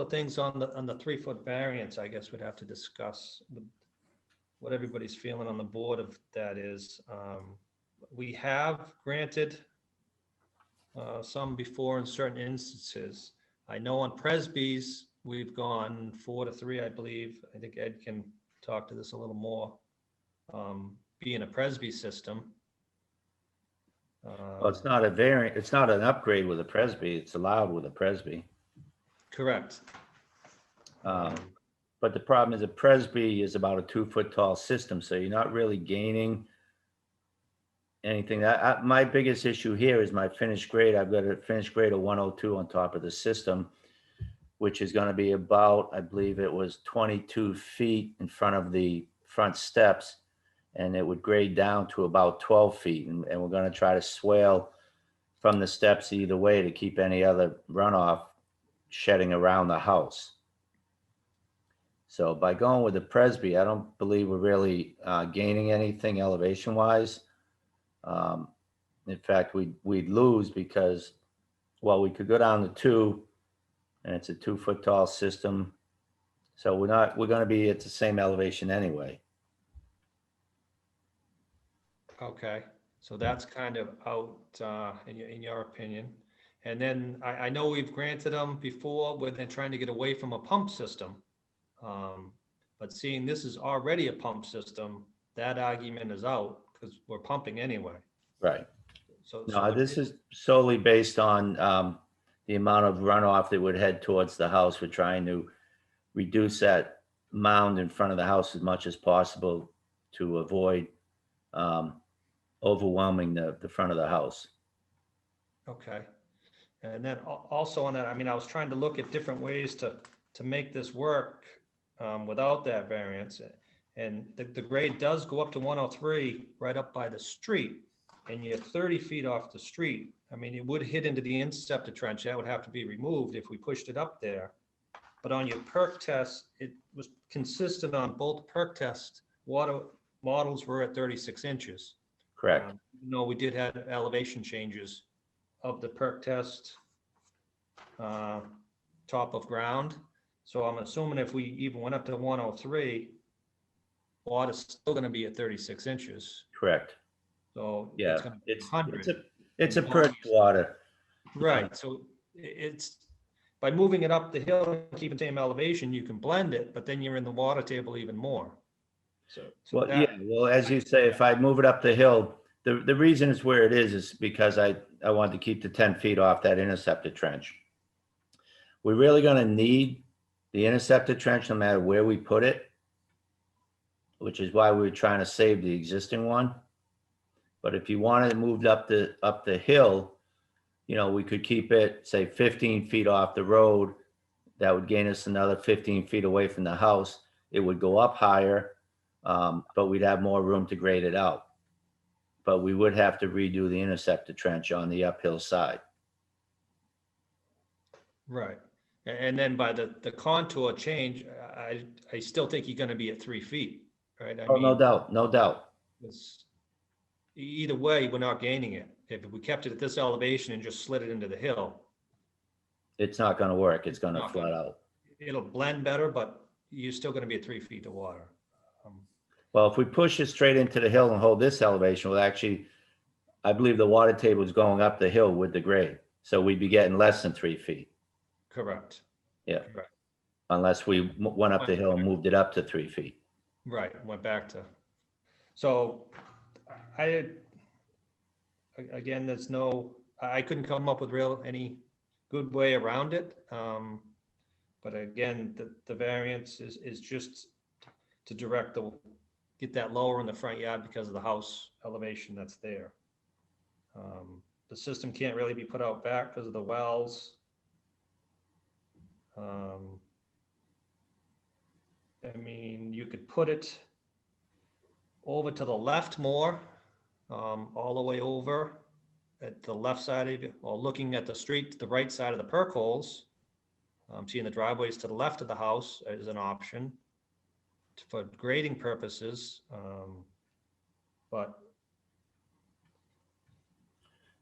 Speaker 1: of things on the 3-foot variance, I guess we'd have to discuss what everybody's feeling on the board of that is. We have granted some before in certain instances. I know on Presby's, we've gone 4 to 3, I believe. I think Ed can talk to this a little more. Being a Presby system.
Speaker 7: Well, it's not a variant, it's not an upgrade with a Presby, it's allowed with a Presby.
Speaker 1: Correct.
Speaker 7: But the problem is a Presby is about a 2-foot tall system, so you're not really gaining anything. My biggest issue here is my finished grade. I've got a finished grade of 102 on top of the system, which is going to be about, I believe it was 22 feet in front of the front steps, and it would grade down to about 12 feet. And we're going to try to swale from the steps either way to keep any other runoff shedding around the house. So by going with the Presby, I don't believe we're really gaining anything elevation wise. In fact, we'd lose because, well, we could go down to 2, and it's a 2-foot tall system. So we're going to be at the same elevation anyway.
Speaker 1: Okay, so that's kind of out in your opinion. And then I know we've granted them before when they're trying to get away from a pump system. But seeing this is already a pump system, that argument is out because we're pumping anyway.
Speaker 7: Right.
Speaker 1: So
Speaker 7: No, this is solely based on the amount of runoff that would head towards the house. We're trying to reduce that mound in front of the house as much as possible to avoid overwhelming the front of the house.
Speaker 1: Okay. And then also on that, I mean, I was trying to look at different ways to make this work without that variance. And the grade does go up to 103 right up by the street, and you're 30 feet off the street. I mean, it would hit into the interceptor trench. That would have to be removed if we pushed it up there. But on your perk test, it was consistent on both perk test. Water models were at 36 inches.
Speaker 7: Correct.
Speaker 1: No, we did have elevation changes of the perk test top of ground. So I'm assuming if we even went up to 103, water's still going to be at 36 inches.
Speaker 7: Correct.
Speaker 1: So
Speaker 7: Yeah,
Speaker 1: it's going to be 100.
Speaker 7: it's a perched water.
Speaker 1: Right. So it's by moving it up the hill and keeping the same elevation, you can blend it, but then you're in the water table even more. So
Speaker 7: Well,
Speaker 1: that,
Speaker 7: yeah, well, as you say, if I move it up the hill, the reason it's where it is because I wanted to keep the 10 feet off that interceptor trench. We're really going to need the interceptor trench no matter where we put it. which is why we were trying to save the existing one. But if you wanted it moved up the hill, you know, we could keep it, say, 15 feet off the road. That would gain us another 15 feet away from the house. It would go up higher, but we'd have more room to grade it out. But we would have to redo the interceptor trench on the uphill side.
Speaker 1: Right. And then by the contour change, I still think you're gonna be at 3 feet, right? I
Speaker 7: Oh, no
Speaker 1: mean,
Speaker 7: doubt, no doubt.
Speaker 1: either way, we're not gaining it. If we kept it at this elevation and just slid it into the hill,
Speaker 7: It's not gonna work. It's gonna
Speaker 1: Not
Speaker 7: flat
Speaker 1: gonna-
Speaker 7: out.
Speaker 1: it'll blend better, but you're still gonna be at 3 feet of water.
Speaker 7: Well, if we push it straight into the hill and hold this elevation, well, actually, I believe the water table is going up the hill with the grade. So we'd be getting less than 3 feet,
Speaker 1: Correct.
Speaker 7: Yeah.
Speaker 1: Correct.
Speaker 7: unless we went up the hill and moved it up to 3 feet.
Speaker 1: Right, went back to, so again, there's no, I couldn't come up with any good way around it. But again, the variance is just to get that lower in the front yard because of the house elevation that's there. The system can't really be put out back because of the wells. I mean, you could put it over to the left more, all the way over at the left side of you, or looking at the street, the right side of the perk holes. Seeing the driveways to the left of the house is an option for grading purposes. But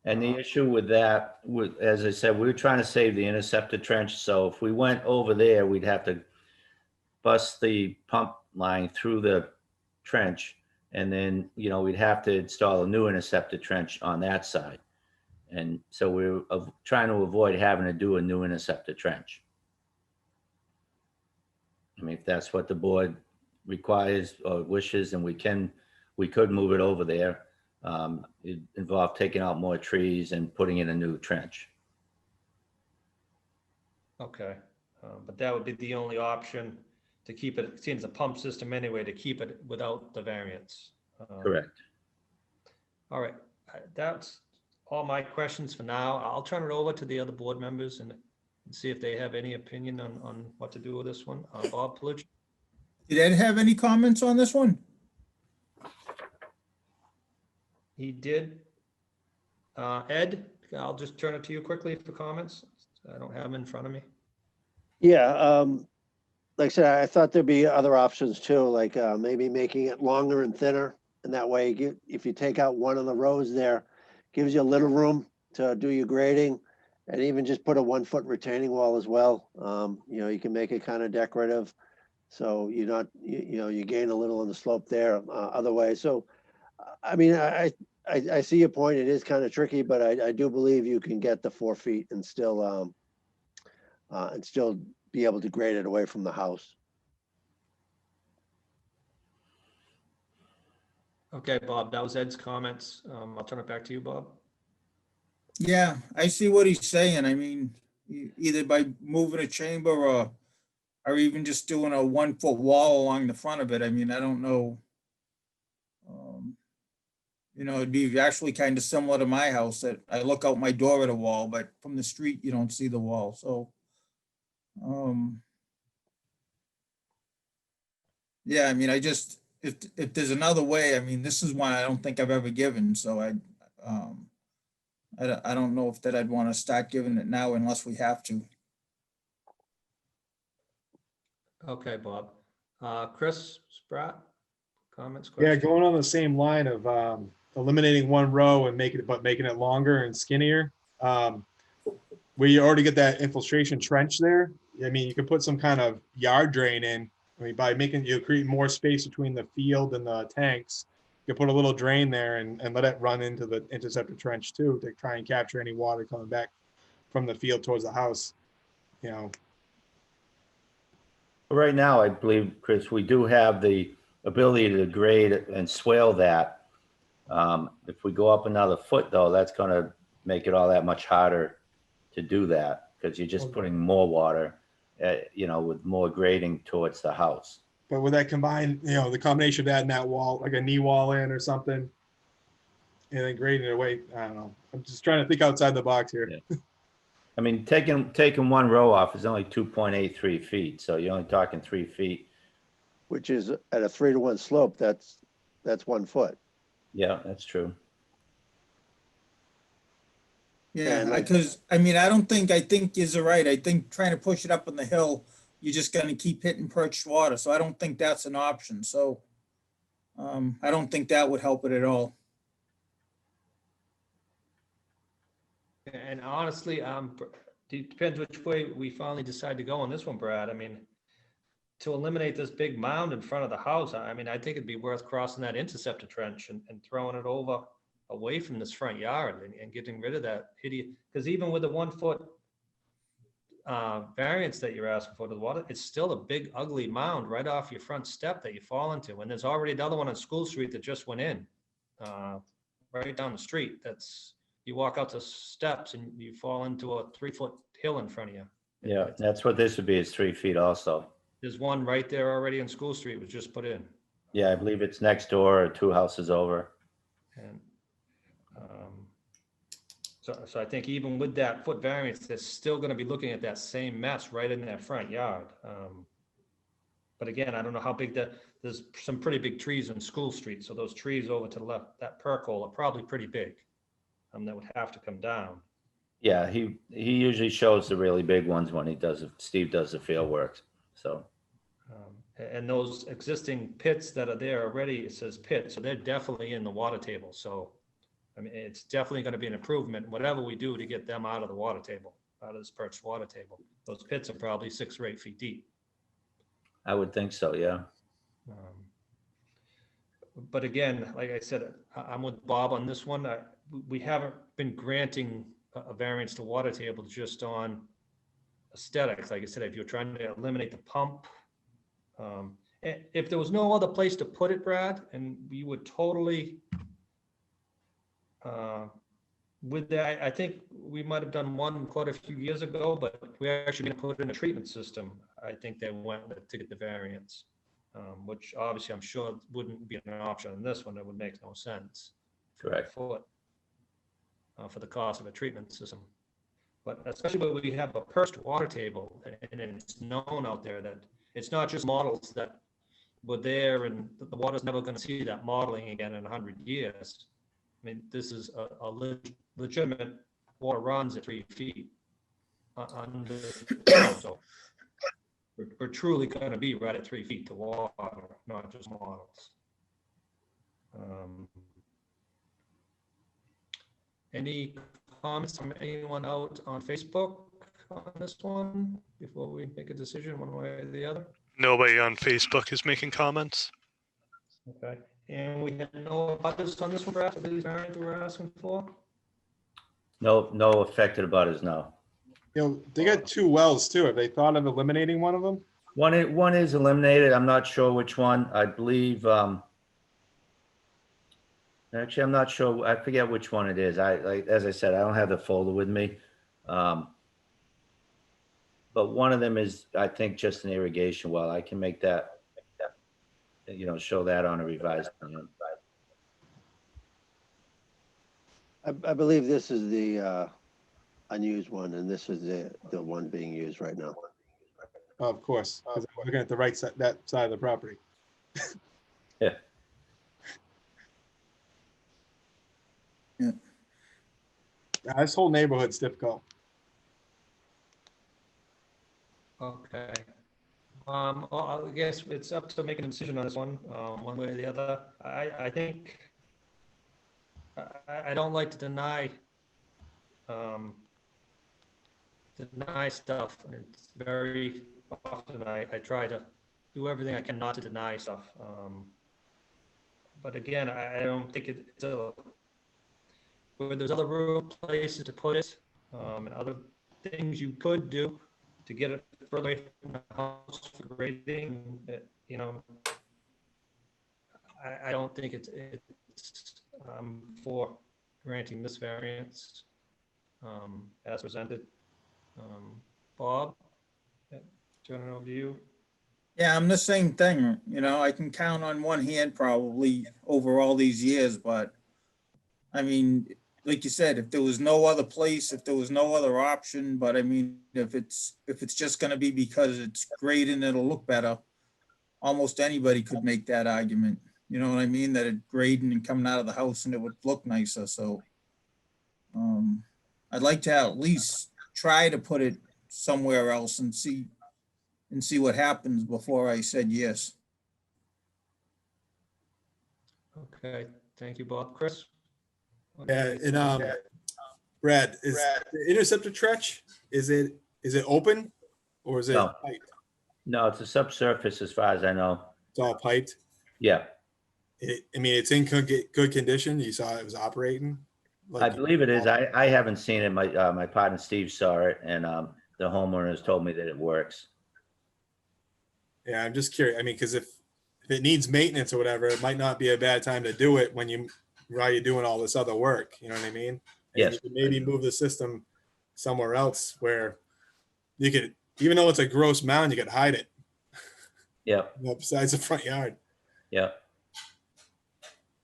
Speaker 7: And the issue with that, as I said, we were trying to save the interceptor trench. So if we went over there, we'd have to bust the pump line through the trench. And then, you know, we'd have to install a new interceptor trench on that side. And so we're trying to avoid having to do a new interceptor trench. I mean, if that's what the board requires or wishes, and we could move it over there. It involved taking out more trees and putting in a new trench.
Speaker 1: okay, but that would be the only option to keep it, seeing it's a pump system anyway, to keep it without the variance.
Speaker 7: Correct.
Speaker 1: All right, that's all my questions for now. I'll turn it over to the other board members and see if they have any opinion on what to do with this one. Bob Palucci?
Speaker 2: Did Ed have any comments on this one?
Speaker 1: He did. Ed, I'll just turn it to you quickly for comments. I don't have them in front of me.
Speaker 5: Yeah, like I said, I thought there'd be other options too, like maybe making it longer and thinner. And that way, if you take out one of the rows there, gives you a little room to do your grading, and even just put a 1-foot retaining wall as well. You know, you can make it kind of decorative. So you're not, you know, you gain a little on the slope there other way. So, I mean, I see your point. It is kind of tricky, but I do believe you can get the 4 feet and still be able to grade it away from the house.
Speaker 1: Okay, Bob, that was Ed's comments. I'll turn it back to you, Bob.
Speaker 2: Yeah, I see what he's saying. I mean, either by moving a chamber or even just doing a 1-foot wall along the front of it. I mean, I don't know. You know, it'd be actually kind of similar to my house that I look out my door at a wall, but from the street, you don't see the wall. So, yeah, I mean, if there's another way, I mean, this is one I don't think I've ever given. So I don't know if that I'd want to start giving it now unless we have to.
Speaker 1: Okay, Bob. Chris Spratt, comments,
Speaker 4: Yeah,
Speaker 1: questions?
Speaker 4: going on the same line of eliminating one row and making it longer and skinnier. Where you already get that infiltration trench there. I mean, you could put some kind of yard drain in. I mean, by create more space between the field and the tanks. You could put a little drain there and let it run into the interceptor trench too, to try and capture any water coming back from the field towards the house. You know.
Speaker 7: Right now, I believe, Chris, we do have the ability to grade and swale that. If we go up another foot, though, that's going to make it all that much harder to do that, because you're just putting more water, you know, with more grading towards the house.
Speaker 4: But with that combined, the combination of adding that wall, like a knee wall in or something, and then grading it away, I don't know. I'm just trying to think outside the box here.
Speaker 7: Yeah. I mean, taking one row off is only 2.83 feet, so you're only talking 3 feet.
Speaker 5: Which is at a 3-to-1 slope, that's 1 foot.
Speaker 7: Yeah, that's true.
Speaker 2: Yeah,
Speaker 5: And like-
Speaker 2: because, I mean, I think you're right. I think trying to push it up on the hill, you're just gonna keep hitting perched water, so I don't think that's an option, so I don't think that would help it at all.
Speaker 1: And honestly, it depends which way we finally decide to go on this one, Brad. I mean, to eliminate this big mound in front of the house, I mean, I think it'd be worth crossing that interceptor trench and throwing it over away from this front yard and getting rid of that hideous, because even with the 1 foot variance that you're asking for to the water, it's still a big ugly mound right off your front step that you fall into. And there's already another one on School Street that just went in, right down the street. You walk out the steps and you fall into a 3-foot hill in front of you.
Speaker 7: Yeah, that's what this would be, is 3 feet also.
Speaker 1: There's one right there already on School Street, was just put in.
Speaker 7: Yeah, I believe it's next door or 2 houses over.
Speaker 1: And so I think even with that foot variance, they're still gonna be looking at that same mess right in that front yard. But again, I don't know how big there's some pretty big trees on School Street. So those trees over to the left, that perk hole, are probably pretty big. That would have to come down.
Speaker 7: Yeah, he usually shows the really big ones when Steve does the field work, so.
Speaker 1: And those existing pits that are there already, it says pit, so they're definitely in the water table. So, I mean, it's definitely going to be an improvement, whatever we do to get them out of the water table, out of this perched water table. Those pits are probably 6 or 8 feet deep.
Speaker 7: I would think so, yeah.
Speaker 1: But again, like I said, I'm with Bob on this one. We haven't been granting a variance to water tables just on aesthetics. Like I said, if you're trying to eliminate the pump, if there was no other place to put it, Brad, and we would totally, with that, I think we might have done one quite a few years ago, but we actually going to put in a treatment system. I think they went with to get the variance, which obviously I'm sure wouldn't be an option in this one. It would make no sense.
Speaker 7: Correct.
Speaker 1: For the cost of a treatment system. But especially when we have a perched water table, and it's known out there that it's not just models that were there and the water's never going to see that modeling again in 100 years. I mean, this is a legitimate water runs at 3 feet under, so we're truly going to be right at 3 feet to water, not just models. Any comments from anyone out on Facebook on this one before we make a decision one way or the other?
Speaker 6: Nobody on Facebook is making comments.
Speaker 1: Okay, and we had no others on this one, perhaps, these variants we're asking for?
Speaker 7: No affected abutters, no.
Speaker 4: They got 2 wells too. Have they thought of eliminating one of them?
Speaker 7: One is eliminated. I'm not sure which one. I believe, actually, I'm not sure. I forget which one it is. As I said, I don't have the folder with me. But one of them is, I think, just an irrigation well. I can make that, show that on a revised plan.
Speaker 5: I believe this is the unused one, and this is the one being used right now.
Speaker 4: Oh, of course, because I'm looking at the right side, that side of the property.
Speaker 7: Yeah.
Speaker 2: Yeah.
Speaker 4: This whole neighborhood's difficult.
Speaker 1: Okay. Well, I guess it's up to making a decision on this one way or the other. I think I don't like to deny stuff. It's very often I try to do everything I can not to deny stuff. But again, I don't think it's where there's other places to put it, and other things you could do to get it further away from the house for grading. I don't think it's for granting this variance as presented. Bob, turn it over to you.
Speaker 2: Yeah, I'm the same thing, you know, I can count on one hand probably over all these years, but I mean, like you said, if there was no other place, if there was no other option, but I mean, if it's just gonna be because it's great and it'll look better, almost anybody could make that argument. You know what I mean? That it grading and coming out of the house and it would look nicer, so. I'd like to at least try to put it somewhere else and see what happens before I said yes.
Speaker 1: Okay, thank you, Bob. Chris?
Speaker 4: Yeah, and Brad, is the interceptor trench, is it open or is it
Speaker 7: No.
Speaker 4: piped?
Speaker 7: No, it's a subsurface as far as I know.
Speaker 4: It's all piped?
Speaker 7: Yeah,
Speaker 4: I mean, it's in good condition. You saw it was operating?
Speaker 7: I believe it is. I haven't seen it. My partner Steve saw it, and the homeowner has told me that it works.
Speaker 4: Yeah, I'm just curious. I mean, because if it needs maintenance or whatever, it might not be a bad time to do it while you're doing all this other work. You know what I mean? And
Speaker 7: Yes.
Speaker 4: you could maybe move the system somewhere else where you could, even though it's a gross mound, you could hide it.
Speaker 7: Yep.
Speaker 4: You know, besides the front yard.
Speaker 7: Yep.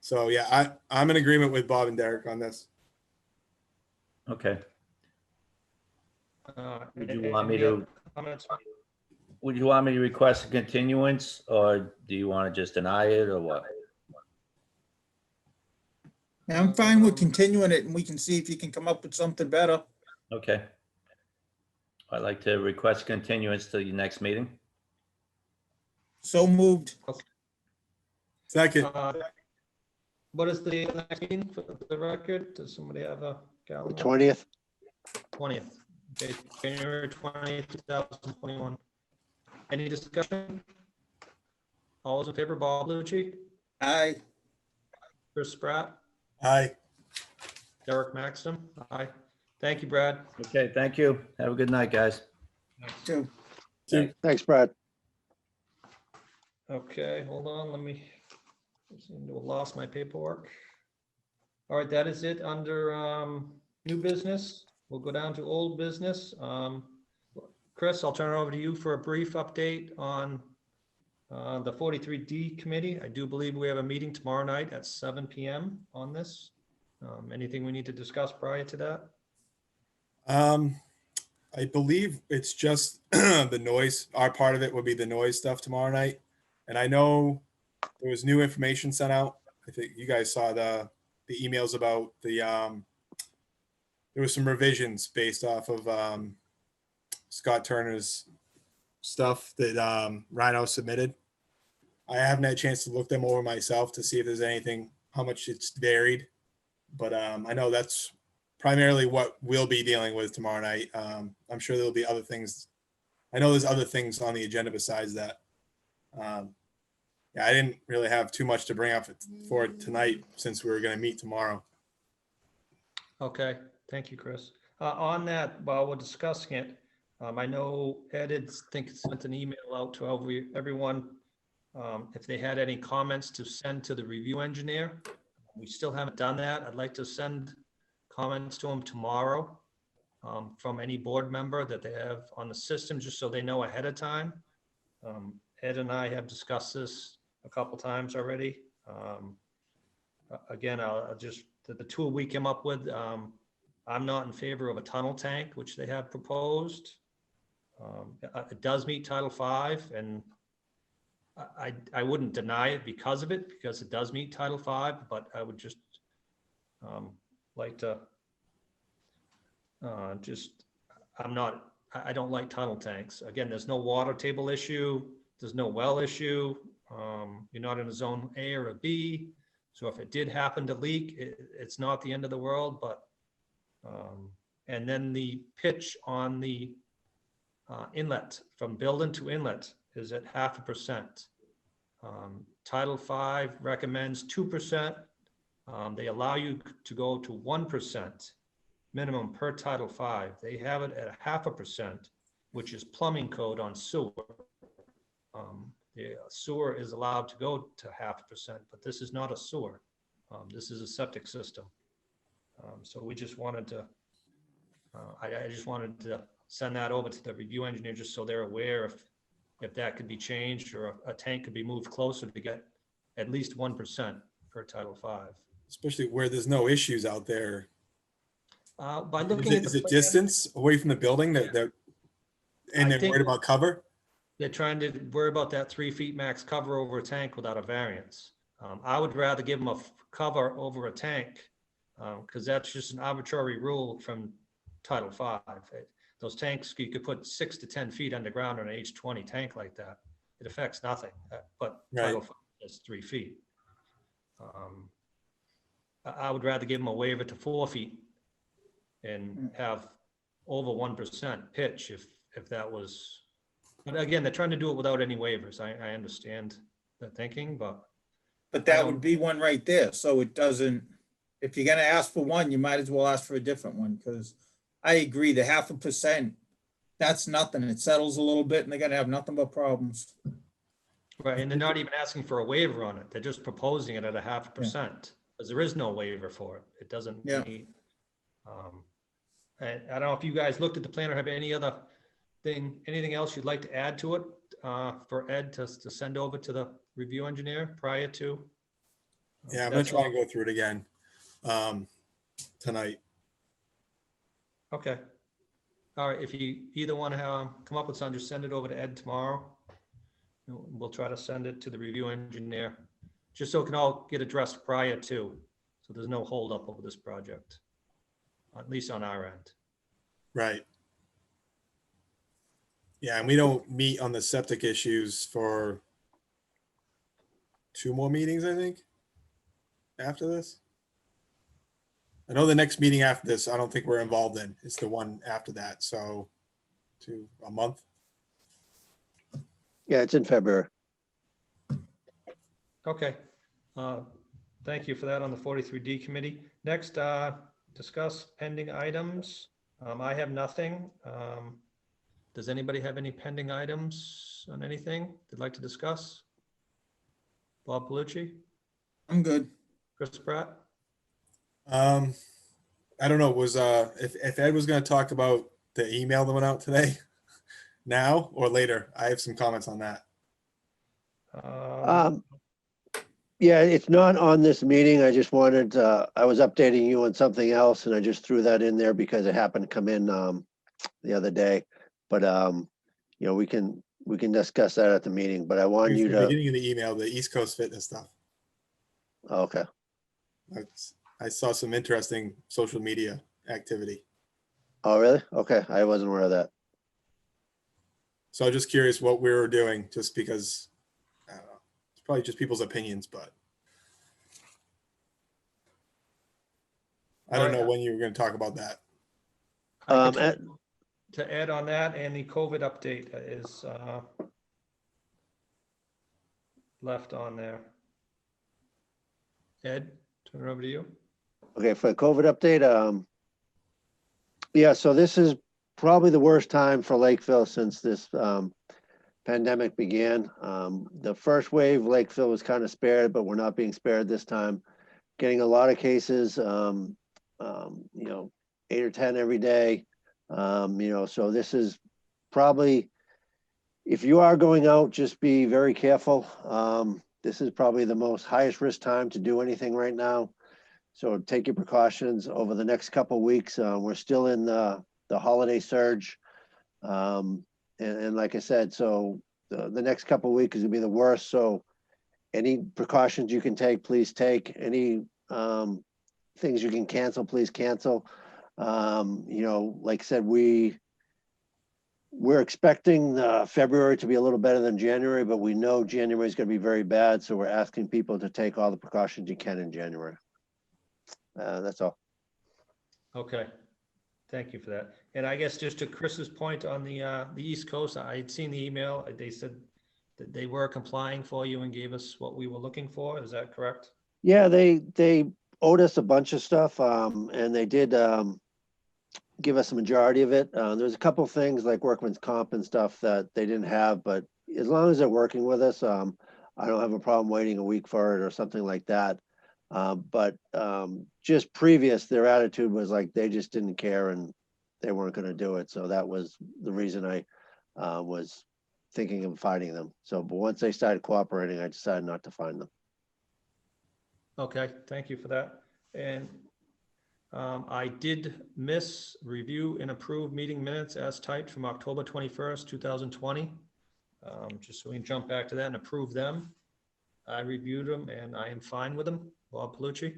Speaker 4: So yeah, I'm in agreement with Bob and Derek on this.
Speaker 7: Okay. Would you want me
Speaker 1: any other
Speaker 7: to?
Speaker 1: comments?
Speaker 7: Would you want me to request a continuance, or do you want to just deny it, or what?
Speaker 2: I'm fine with continuing it and we can see if you can come up with something better.
Speaker 7: Okay. I'd like to request continuance to your next meeting.
Speaker 2: So moved.
Speaker 4: Second,
Speaker 1: What is the next meeting for the record? Does somebody have a
Speaker 5: The
Speaker 1: calendar?
Speaker 5: 20th.
Speaker 1: 20th. Okay, January 20th, 2021. Any discussion? All those in favor, Bob Lucci,
Speaker 2: Aye.
Speaker 1: Chris Spratt,
Speaker 4: aye.
Speaker 1: Derek Maxim. Aye. Thank you, Brad.
Speaker 7: Okay, thank you. Have a good night, guys.
Speaker 2: Two.
Speaker 5: Thanks, Brad.
Speaker 1: Okay, hold on, let me, I seem to have lost my paperwork. All right, that is it under new business. We'll go down to old business. Chris, I'll turn it over to you for a brief update on the 43D committee. I do believe we have a meeting tomorrow night at 7 p.m. on this. Anything we need to discuss prior to that?
Speaker 4: I believe it's just the noise. Our part of it would be the noise stuff tomorrow night. And I know there was new information sent out. I think you guys saw the emails about there was some revisions based off of Scott Turner's stuff that Rhino submitted. I haven't had a chance to look them over myself to see if there's anything, how much it's varied. But I know that's primarily what we'll be dealing with tomorrow night. I'm sure there'll be other things. I know there's other things on the agenda besides that. Yeah, I didn't really have too much to bring up for tonight since we were going to meet tomorrow.
Speaker 1: Okay, thank you, Chris. On that, while we're discussing it, I know Ed had sent an email out to everyone if they had any comments to send to the review engineer. We still haven't done that. I'd like to send comments to him tomorrow from any board member that they have on the system, just so they know ahead of time. Ed and I have discussed this a couple times already. Again, I'll just, the tool we came up with, I'm not in favor of a tunnel tank, which they have proposed. It does meet Title V, and I wouldn't deny it because of it, because it does meet Title V, but I would just like to I don't like tunnel tanks. Again, there's no water table issue. There's no well issue. You're not in a zone A or a B. So if it did happen to leak, it's not the end of the world, but, and then the pitch on the inlet from building to inlet is at 0.5%. Title V recommends 2%. They allow you to go to 1% minimum per Title V. They have it at 0.5%, which is plumbing code on sewer. The sewer is allowed to go to 0.5%, but this is not a sewer. This is a septic system. So we just wanted to, I just wanted to send that over to the review engineer just so they're aware if that could be changed or a tank could be moved closer to get at least 1% per Title V.
Speaker 4: Especially where there's no issues out there.
Speaker 1: By
Speaker 4: Is
Speaker 1: looking
Speaker 4: it,
Speaker 1: at
Speaker 4: is
Speaker 1: the
Speaker 4: it
Speaker 1: plan,
Speaker 4: distance away from the building and
Speaker 1: I
Speaker 4: they're
Speaker 1: think-
Speaker 4: worried about cover?
Speaker 1: they're trying to worry about that 3 feet max cover over a tank without a variance. I would rather give them a cover over a tank because that's just an arbitrary rule from Title V. Those tanks, you could put 6 to 10 feet underground on an H20 tank like that. It affects nothing, but
Speaker 4: Right.
Speaker 1: Title V is 3 feet. I would rather give them a waiver to 4 feet and have over 1% pitch if that was, but again, they're trying to do it without any waivers. I understand the thinking, but
Speaker 2: that would be one right there, so it doesn't, if you're gonna ask for one, you might as well ask for a different one, because I agree, the 0.5%, that's nothing. It settles a little bit and they're gonna have nothing but problems.
Speaker 1: right, and they're not even asking for a waiver on it. They're just proposing it at 0.5%, because there is no waiver for it. It doesn't
Speaker 2: Yeah.
Speaker 1: meet. And I don't know if you guys looked at the plan or have any other anything else you'd like to add to it for Ed to send over to the review engineer prior to?
Speaker 4: Yeah, I'm gonna try and go through it again tonight.
Speaker 1: Okay. All right, if you either want to come up with something, just send it over to Ed tomorrow. We'll try to send it to the review engineer, just so it can all get addressed prior to, so there's no holdup over this project, at least on our end.
Speaker 4: Right. Yeah, and we don't meet on the septic issues for 2 more meetings, I think, after this. I know the next meeting after this, I don't think we're involved in. It's the one after that, so a month.
Speaker 5: Yeah, it's in February.
Speaker 1: Okay. Thank you for that on the 43D committee. Next, discuss pending items. I have nothing. Does anybody have any pending items on anything they'd like to discuss? Bob Palucci,
Speaker 2: I'm good.
Speaker 1: Chris Pratt?
Speaker 4: I don't know, was if Ed was gonna talk about the email that went out today, now or later, I have some comments on that.
Speaker 5: Yeah, it's not on this meeting. I just wanted, I was updating you on something else and I just threw that in there because it happened to come in the other day. But you know, we can discuss that at the meeting, but I want you
Speaker 4: The
Speaker 5: to,
Speaker 4: beginning of the email, the East Coast fitness stuff.
Speaker 5: okay.
Speaker 4: I saw some interesting social media activity.
Speaker 5: Oh, really? Okay, I wasn't aware of that.
Speaker 4: So I'm just curious what we were doing, just because, I don't know, it's probably just people's opinions, but I don't know when you were going to talk about that.
Speaker 1: I can talk to Ed on that, and the COVID update is left on there. Ed, turn it over to you.
Speaker 5: Okay, for the COVID update, yeah, so this is probably the worst time for Lakeville since this pandemic began. The first wave, Lakeville was kind of spared, but we're not being spared this time. Getting a lot of cases, you know, 8 or 10 every day. You know, so this is probably, if you are going out, just be very careful. This is probably the most highest risk time to do anything right now. So take your precautions over the next couple of weeks. We're still in the holiday surge. And like I said, so the next couple of weeks is gonna be the worst. So any precautions you can take, please take. Any things you can cancel, please cancel. You know, like I said, we're expecting February to be a little better than January, but we know January is going to be very bad. So we're asking people to take all the precautions you can in January. That's all.
Speaker 1: Okay, thank you for that. And I guess just to Chris's point on the East Coast, I had seen the email. They said that they were complying for you and gave us what we were looking for. Is that correct?
Speaker 5: Yeah, they owed us a bunch of stuff, and they did give us a majority of it. There's a couple things like workman's comp and stuff that they didn't have, but as long as they're working with us, I don't have a problem waiting a week for it or something like that. But just previous, their attitude was like they just didn't care and they weren't going to do it. So that was the reason I was thinking of finding them. So, but once they started cooperating, I decided not to find them.
Speaker 1: Okay, thank you for that. And I did miss review and approve meeting minutes as typed from October 21st, 2020. Just so we can jump back to that and approve them. I reviewed them and I am fine with them. Bob Palucci,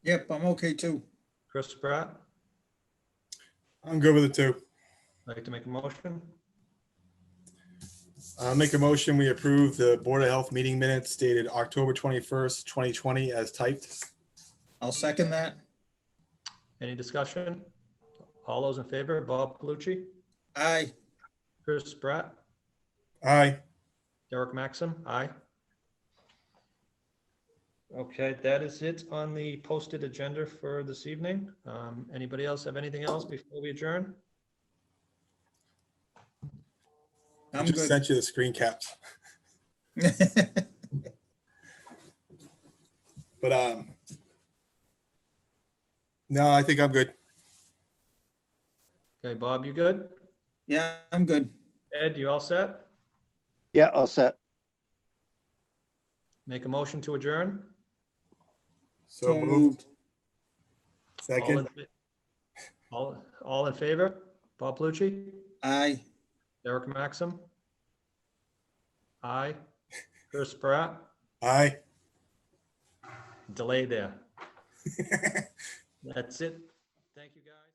Speaker 2: Yep, I'm okay too.
Speaker 1: Chris Pratt,
Speaker 4: I'm good with it too.
Speaker 1: like to make a motion?
Speaker 4: I'll make a motion. We approve the Board of Health meeting minutes dated October 21st, 2020 as typed.
Speaker 2: I'll second that.
Speaker 1: Any discussion? All those in favor, Bob Palucci,
Speaker 2: Aye.
Speaker 1: Chris Pratt,
Speaker 4: Aye.
Speaker 1: Derek Maxim, aye. Okay, that is it on the posted agenda for this evening. Anybody else have anything else before we adjourn?
Speaker 4: I
Speaker 2: I'm
Speaker 4: just
Speaker 2: good.
Speaker 4: sent you the screen caps. But no, I think I'm good.
Speaker 1: Okay, Bob, you good?
Speaker 2: Yeah, I'm good.
Speaker 1: Ed, you all set?
Speaker 5: Yeah, all set.
Speaker 1: Make a motion to adjourn?
Speaker 4: So moved. Second.
Speaker 1: All in favor? Bob Palucci,
Speaker 2: Aye.
Speaker 1: Derek Maxim? Aye. Chris Pratt?
Speaker 4: Aye.
Speaker 1: Delay there. That's it. Thank you, guys.